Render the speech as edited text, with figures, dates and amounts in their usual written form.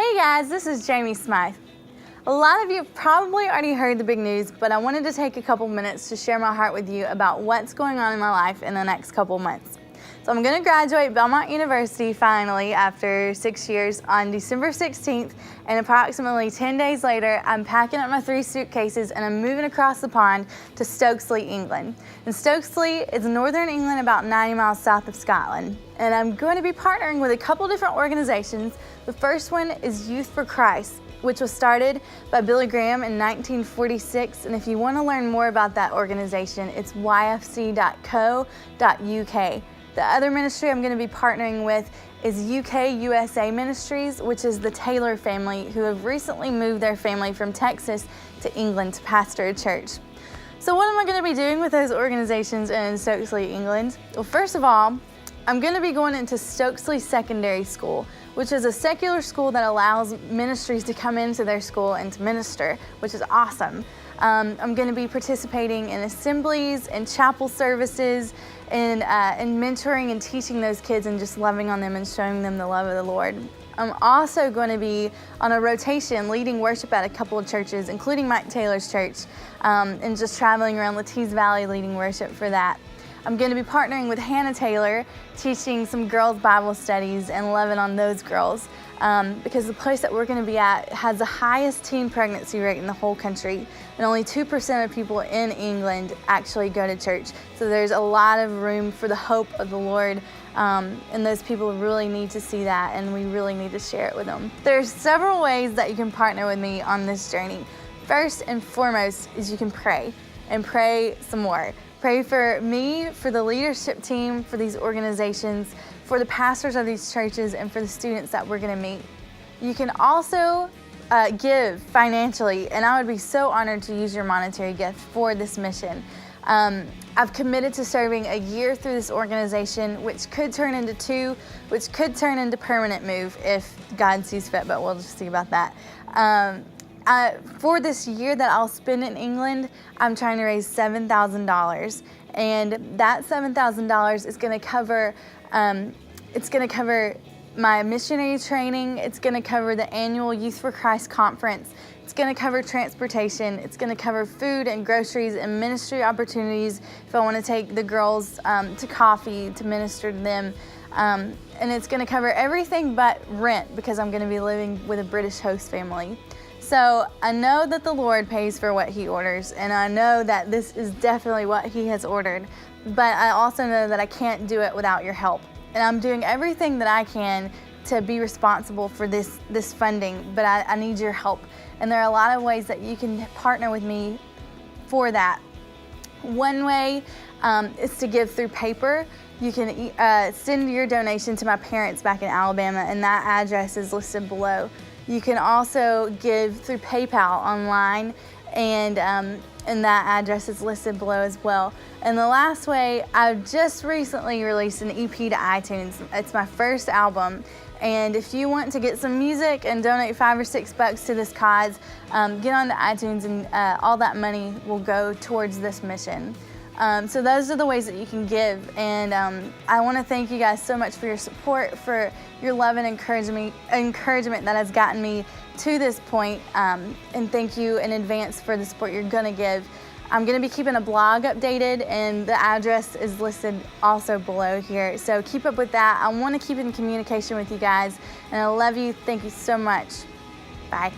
Hey guys, this is Jaime Smyth. A lot of you have probably already heard the big news, but I wanted to take a couple minutes to share my heart with you about what's going on in my life in the next couple months. So I'm going to graduate Belmont University finally after 6 years on December 16th, and approximately 10 days later, I'm packing up my 3 suitcases and I'm moving across the pond to Stokesley, England. And Stokesley is northern England, about 90 miles south of Scotland. And I'm going to be partnering with a couple different organizations. The first one is Youth for Christ, which was started by Billy Graham in 1946. And if you want to learn more about that organization, it's yfc.co.uk. The other ministry I'm going to be partnering with is UK USA Ministries, which is the Taylor family who have recently moved their family from Texas to England to pastor a church. So what am I going to be doing with those organizations in Stokesley, England? Well, first of all, I'm going to be going into Stokesley Secondary School, which is a secular school that allows ministries to come into their school and to minister, which is awesome. I'm going to be participating in assemblies and chapel services and mentoring and teaching those kids and just loving on them and showing them the love of the Lord. I'm also going to be on a rotation leading worship at a couple of churches, including Mike Taylor's church, and just traveling around the Tees Valley leading worship for that. I'm going to be partnering with Hannah Taylor, teaching some girls' Bible studies and loving on those girls, because the place that we're going to be at has the highest teen pregnancy rate in the whole country, and only 2% of people in England actually go to church. So there's a lot of room for the hope of the Lord, and those people really need to see that, and we really need to share it with them. There's several ways that you can partner with me on this journey. First and foremost is you can pray, and pray some more. Pray for me, for the leadership team, for these organizations, for the pastors of these churches, and for the students that we're going to meet. You can also give financially, and I would be so honored to use your monetary gift for this mission. I've committed to serving a year through this organization, which could turn into 2, which could turn into permanent move if God sees fit, but we'll just see about that. For this year that I'll spend in England, I'm trying to raise $7,000, and that $7,000 is going to cover. It's going to cover my missionary training. It's going to cover the annual Youth for Christ conference. It's going to cover transportation. It's going to cover food and groceries and ministry opportunities if I want to take the girls to coffee to minister to them. And it's going to cover everything but rent, because I'm going to be living with a British host family. So I know that the Lord pays for what He orders, and I know that this is definitely what He has ordered, but I also know that I can't do it without your help. And I'm doing everything that I can to be responsible for this funding, but I need your help. And there are a lot of ways that you can partner with me for that. One way is to give through paper. You can send your donation to my parents back in Alabama, and that address is listed below. You can also give through PayPal online, and that address is listed below as well. And the last way, I just recently released an EP to iTunes. It's my first album, and if you want to get some music and donate $5 or $6 to this cause, get on to iTunes, and all that money will go towards this mission. So those are the ways that you can give, and I want to thank you guys so much for your support, for your love and encouragement that has gotten me to this point, and thank you in advance for the support you're going to give. I'm going to be keeping a blog updated, and the address is listed also below here, so keep up with that. I want to keep in communication with you guys, and I love you. Thank you so much. Bye.